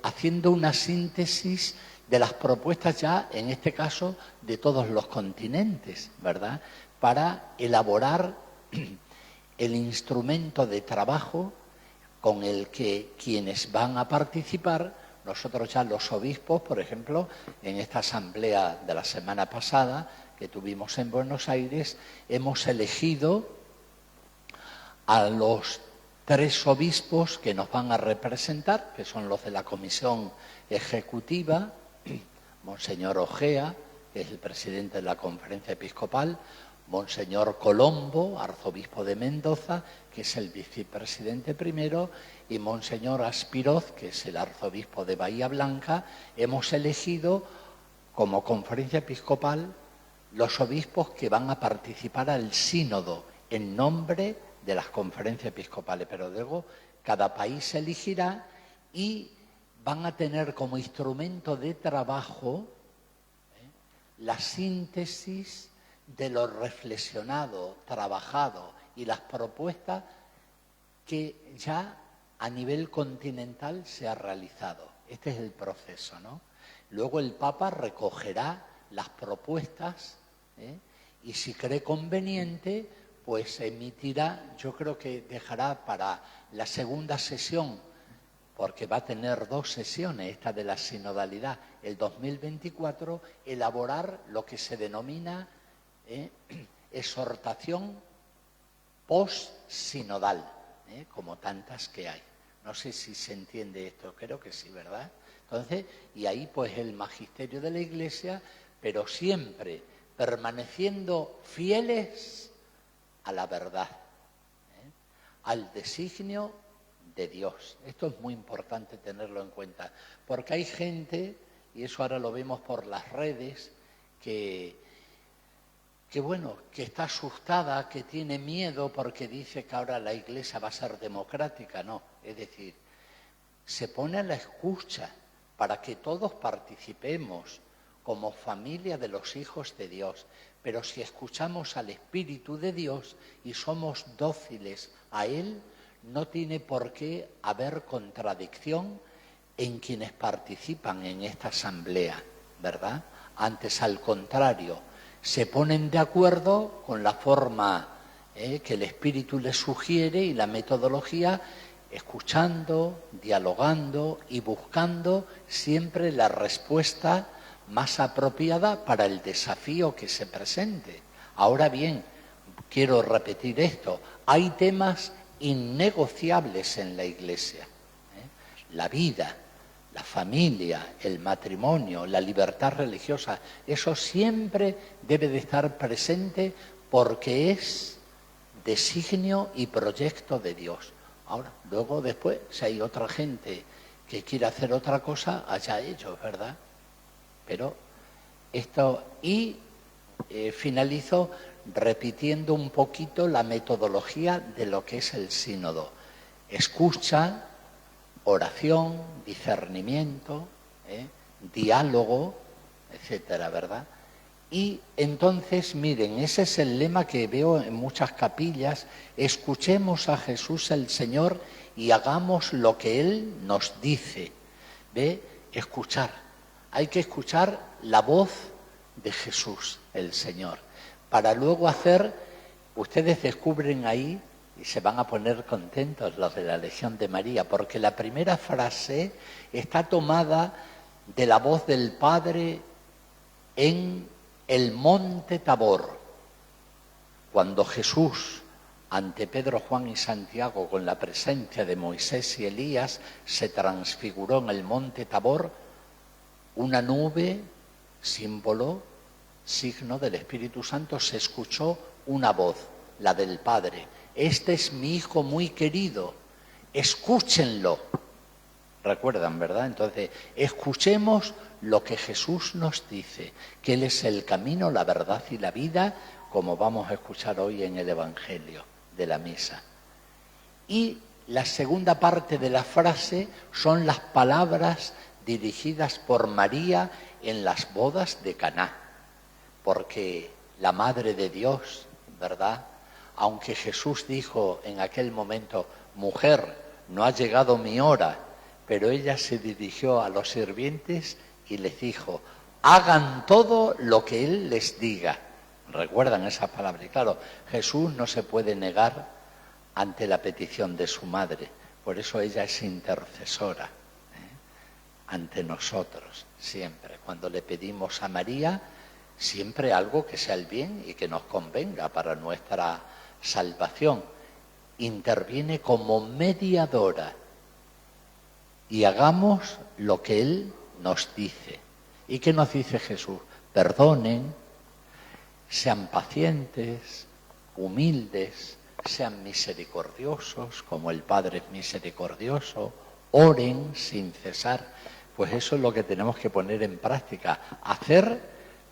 haciendo una síntesis de las propuestas ya, en este caso, de todos los continentes, ¿verdad?, para elaborar el instrumento de trabajo con el que quienes van a participar, nosotros ya los obispos, por ejemplo, en esta asamblea de la semana pasada que tuvimos en Buenos Aires, hemos elegido a los 3 obispos que nos van a representar, que son los de la Comisión Ejecutiva, Monseñor Ojea, que es el presidente de la Conferencia Episcopal, Monseñor Colombo, arzobispo de Mendoza, que es el vicepresidente primero, y Monseñor Aspiroz, que es el arzobispo de Bahía Blanca. Hemos elegido como Conferencia Episcopal los obispos que van a participar al sínodo en nombre de las conferencias episcopales, pero luego cada país elegirá y van a tener como instrumento de trabajo la síntesis de lo reflexionado, trabajado y las propuestas que ya a nivel continental se ha realizado. Este es el proceso, ¿no? Luego el Papa recogerá las propuestas y si cree conveniente, pues emitirá, yo creo que dejará para la segunda sesión, porque va a tener 2 sesiones, esta de la sinodalidad, el 2024, elaborar lo que se denomina exhortación post-sinodal, como tantas que hay. No sé si se entiende esto, creo que sí, ¿verdad? Entonces, y ahí pues el magisterio de la Iglesia, pero siempre permaneciendo fieles a la verdad, al designio de Dios. Esto es muy importante tenerlo en cuenta, porque hay gente, y eso ahora lo vemos por las redes, que que bueno, que está asustada, que tiene miedo porque dice que ahora la Iglesia va a ser democrática. No, es decir, se pone a la escucha para que todos participemos como familia de los hijos de Dios. Pero si escuchamos al Espíritu de Dios y somos dóciles a Él, no tiene por qué haber contradicción en quienes participan en esta asamblea, ¿verdad? Antes, al contrario, se ponen de acuerdo con la forma que el Espíritu les sugiere y la metodología, escuchando, dialogando y buscando siempre la respuesta más apropiada para el desafío que se presente. Ahora bien, quiero repetir esto, hay temas innegociables en la Iglesia. La vida, la familia, el matrimonio, la libertad religiosa, eso siempre debe de estar presente porque es designio y proyecto de Dios. Ahora, luego después, si hay otra gente que quiere hacer otra cosa, allá ellos, ¿verdad? Pero esto, y finalizo repitiendo un poquito la metodología de lo que es el sínodo. Escucha, oración, discernimiento, diálogo, etcétera, ¿verdad? Y entonces, miren, ese es el lema que veo en muchas capillas: escuchemos a Jesús el Señor y hagamos lo que Él nos dice. ¿Ve? Escuchar. Hay que escuchar la voz de Jesús el Señor, para luego hacer, ustedes descubren ahí, y se van a poner contentos los de la Legión de María, porque la primera frase está tomada de la voz del Padre en el monte Tabor, cuando Jesús, ante Pedro, Juan y Santiago, con la presencia de Moisés y Elías, se transfiguró en el monte Tabor. Una nube, símbolo, signo del Espíritu Santo, se escuchó una voz, la del Padre: este es mi Hijo muy querido, escúchenlo. ¿Recuerdan, verdad? Entonces, escuchemos lo que Jesús nos dice, que Él es el camino, la verdad y la vida, como vamos a escuchar hoy en el Evangelio de la misa. Y la segunda parte de la frase son las palabras dirigidas por María en las bodas de Caná, porque la Madre de Dios, ¿verdad? Aunque Jesús dijo en aquel momento: mujer, no ha llegado mi hora, pero ella se dirigió a los sirvientes y les dijo: hagan todo lo que Él les diga. ¿Recuerdan esas palabras? Y claro, Jesús no se puede negar ante la petición de su madre, por eso ella es intercesora ante nosotros, siempre. Cuando le pedimos a María, siempre algo que sea el bien y que nos convenga para nuestra salvación. Interviene como mediadora y hagamos lo que Él nos dice. ¿Y qué nos dice Jesús? Perdonen, sean pacientes, humildes, sean misericordiosos, como el Padre es misericordioso, oren sin cesar. Pues eso es lo que tenemos que poner en práctica, hacer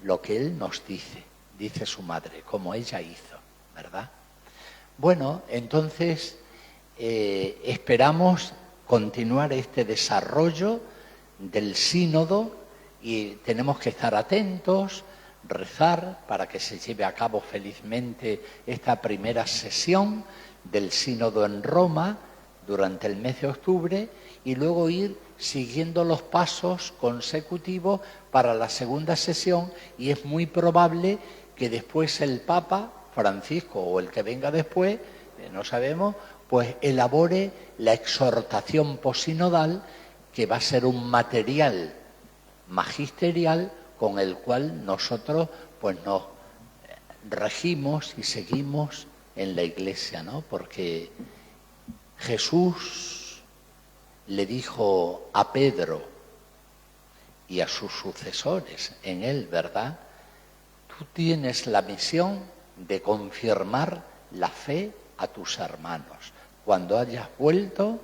lo que Él nos dice, dice su madre, como ella hizo, ¿verdad? Bueno, entonces esperamos continuar este desarrollo del sínodo y tenemos que estar atentos, rezar para que se lleve a cabo felizmente esta primera sesión del sínodo en Roma durante el mes de octubre y luego ir siguiendo los pasos consecutivos para la segunda sesión, y es muy probable que después el Papa Francisco o el que venga después, no sabemos, pues elabore la exhortación posinodal, que va a ser un material magisterial con el cual nosotros pues nos regimos y seguimos en la Iglesia, ¿no? Porque Jesús le dijo a Pedro y a sus sucesores en él, ¿verdad? Tú tienes la misión de confirmar la fe a tus hermanos. Cuando hayas vuelto,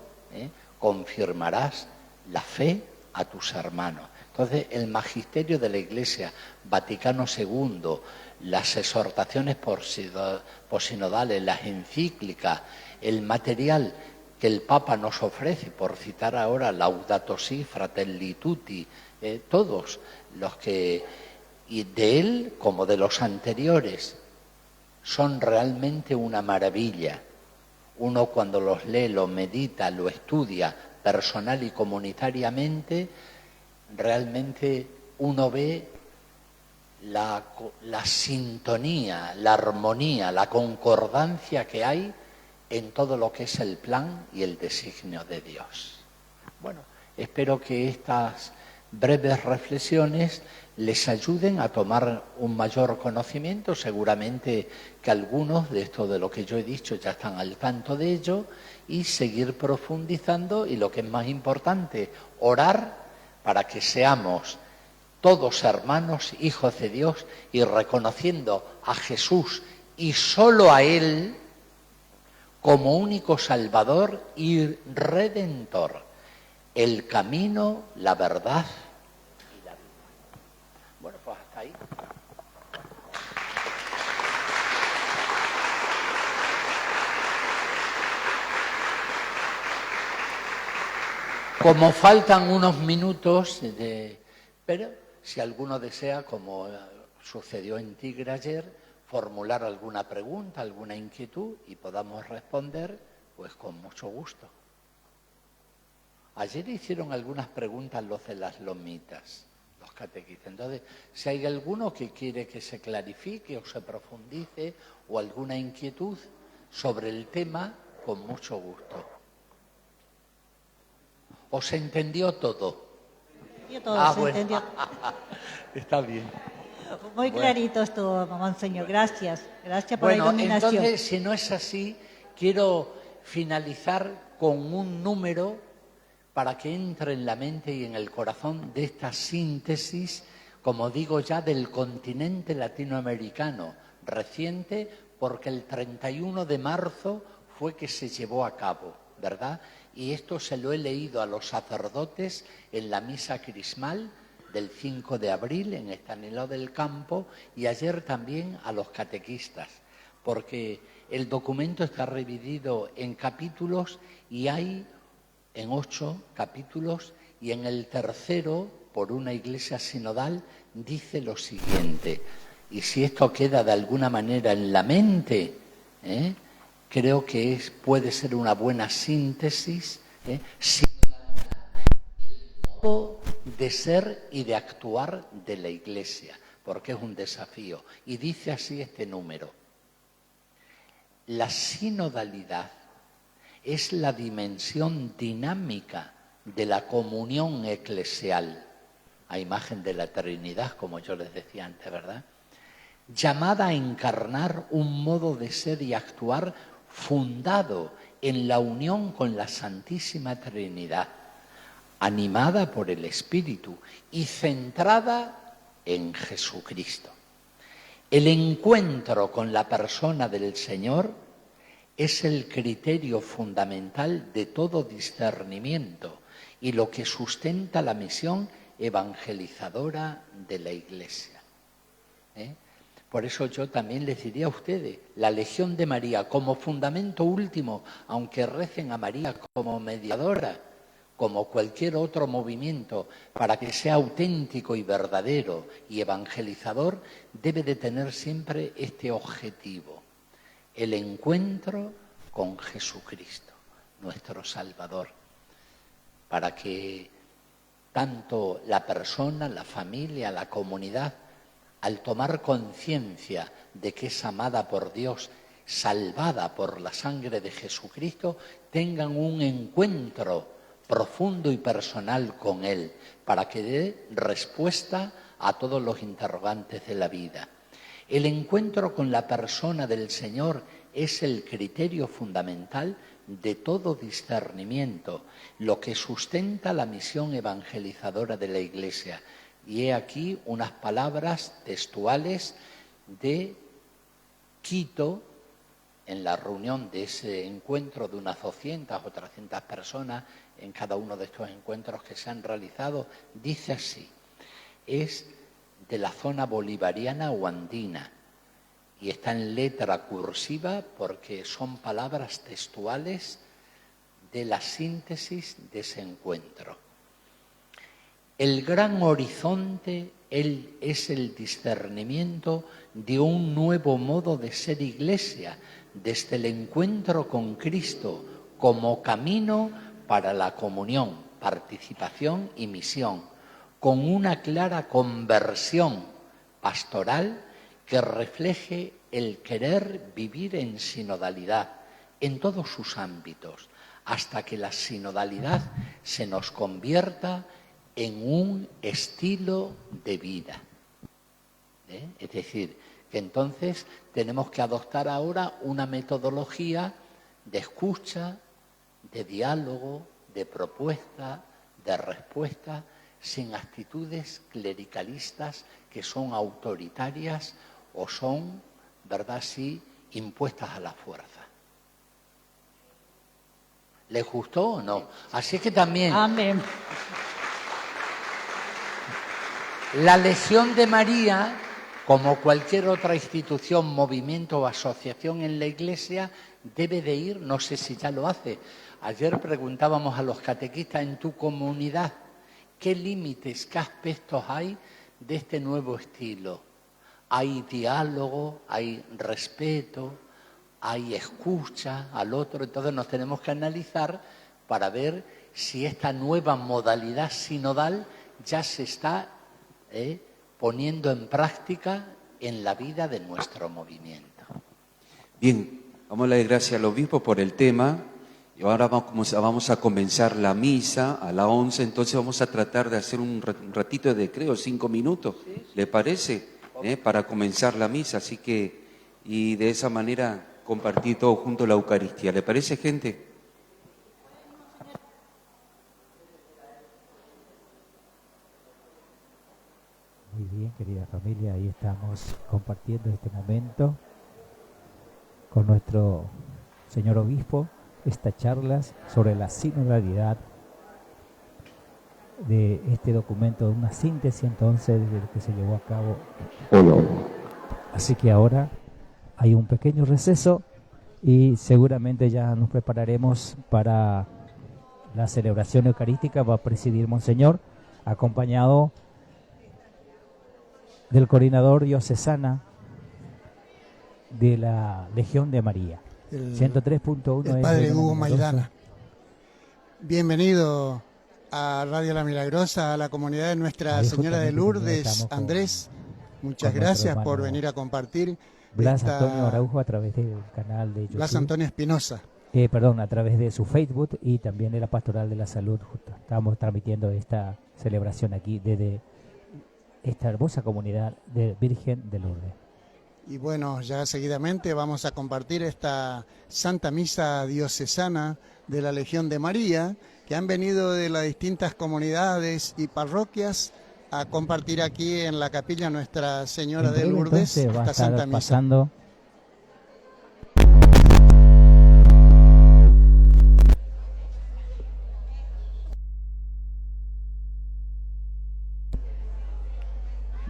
confirmarás la fe a tus hermanos. Entonces, el magisterio de la Iglesia, Vaticano II, las exhortaciones posinodales, las encíclicas, el material que el Papa nos ofrece, por citar ahora Laudato Si, Fratelli Tutti, todos los que, y de él como de los anteriores, son realmente una maravilla. Uno cuando los lee, lo medita, lo estudia personal y comunitariamente, realmente uno ve la sintonía, la armonía, la concordancia que hay en todo lo que es el plan y el designio de Dios. Bueno, espero que estas breves reflexiones les ayuden a tomar un mayor conocimiento. Seguramente que algunos de esto de lo que yo he dicho ya están al tanto de ello, y seguir profundizando, y lo que es más importante, orar para que seamos todos hermanos, hijos de Dios, y reconociendo a Jesús y solo a Él como único Salvador y Redentor, el camino, la verdad y la vida. Bueno, pues hasta ahí. Como faltan unos minutos, pero si alguno desea, como sucedió en Tigre ayer, formular alguna pregunta, alguna inquietud y podamos responder, pues con mucho gusto. Ayer hicieron algunas preguntas los de las lomitas, los catequistas. Entonces, si hay alguno que quiere que se clarifique o se profundice o alguna inquietud sobre el tema, con mucho gusto. ¿O se entendió todo? Todo se bueno. entendió. Está bien. Muy clarito estuvo, Monseñor. Gracias. Gracias por la iluminación. Entonces, si no es así, quiero finalizar con un número para que entre en la mente y en el corazón de esta síntesis, como digo ya, del continente latinoamericano, reciente, porque el 31 de marzo fue que se llevó a cabo, ¿verdad? Y esto se lo he leído a los sacerdotes en la misa crismal del 5 de abril en Estanislao del Campo, y ayer también a los catequistas, porque el documento está dividido en capítulos y hay en 8 capítulos, y en el tercero, por una iglesia sinodal, dice lo siguiente. Y si esto queda de alguna manera en la mente, creo que puede ser una buena síntesis, el modo de ser y de actuar de la Iglesia, porque es un desafío. Y dice así este número: la sinodalidad es la dimensión dinámica de la comunión eclesial, a imagen de la Trinidad, como yo les decía antes, ¿verdad? Llamada a encarnar un modo de ser y actuar fundado en la unión con la Santísima Trinidad, animada por el Espíritu y centrada en Jesucristo. El encuentro con la persona del Señor es el criterio fundamental de todo discernimiento y lo que sustenta la misión evangelizadora de la Iglesia. Por eso yo también les diría a ustedes, la Legión de María como fundamento último, aunque recen a María como mediadora, como cualquier otro movimiento, para que sea auténtico y verdadero y evangelizador, debe de tener siempre este objetivo: el encuentro con Jesucristo, nuestro Salvador, para que tanto la persona, la familia, la comunidad, al tomar conciencia de que es amada por Dios, salvada por la sangre de Jesucristo, tengan un encuentro profundo y personal con Él, para que dé respuesta a todos los interrogantes de la vida. El encuentro con la persona del Señor es el criterio fundamental de todo discernimiento, lo que sustenta la misión evangelizadora de la Iglesia. Y he aquí unas palabras textuales de Quito, en la reunión de ese encuentro de unas 200 o 300 personas, en cada uno de estos encuentros que se han realizado. Dice así: es de la zona bolivariana o andina y está en letra cursiva porque son palabras textuales de la síntesis de ese encuentro. El gran horizonte es el discernimiento de un nuevo modo de ser Iglesia, desde el encuentro con Cristo como camino para la comunión, participación y misión, con una clara conversión pastoral que refleje el querer vivir en sinodalidad en todos sus ámbitos, hasta que la sinodalidad se nos convierta en un estilo de vida. Es decir, que entonces tenemos que adoptar ahora una metodología de escucha, de diálogo, de propuesta, de respuesta, sin actitudes clericalistas que son autoritarias o son, ¿verdad?, sí, impuestas a la fuerza. ¿Les gustó o no? Así que también... Amén. La Legión de María, como cualquier otra institución, movimiento o asociación en la Iglesia, debe de ir, no sé si ya lo hace. Ayer preguntábamos a los catequistas en tu comunidad, ¿qué límites, qué aspectos hay de este nuevo estilo? Hay diálogo, hay respeto, hay escucha al otro, entonces nos tenemos que analizar para ver si esta nueva modalidad sinodal ya se está poniendo en práctica en la vida de nuestro movimiento. Bien, vamos a darle gracias al obispo por el tema y ahora vamos a comenzar la misa a las 11, entonces vamos a tratar de hacer un ratito de creo 5 minutos, ¿le parece? Para comenzar la misa, así que, y de esa manera compartir todo junto la Eucaristía, ¿le parece, gente? Muy bien, querida familia, ahí estamos compartiendo este momento con nuestro señor obispo, estas charlas sobre la sinodalidad de este documento, una síntesis entonces de lo que se llevó a cabo. Así que ahora hay un pequeño receso y seguramente ya nos prepararemos para la celebración eucarística. Va a presidir Monseñor, acompañado del coordinador diocesana de la Legión de María. 103.1 el padre Hugo Maidana. Bienvenido a Radio La Milagrosa, a la comunidad de Nuestra Señora de Lourdes. Andrés, muchas gracias por venir a compartir. Blas Antonio Araujo a través del canal de YouTube. Blas Antonio Espinosa. A través de su Facebook y también de la Pastoral de la Salud. Estamos transmitiendo esta celebración aquí desde esta hermosa comunidad de Virgen de Lourdes. Y bueno, ya seguidamente vamos a compartir esta Santa Misa diocesana de la Legión de María, que han venido de las distintas comunidades y parroquias a compartir aquí en la capilla Nuestra Señora de Lourdes esta Santa Misa. Pasando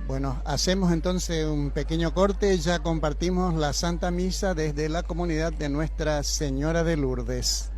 Bueno, hacemos entonces un pequeño corte, ya compartimos la Santa Misa desde la comunidad de Nuestra Señora de Lourdes.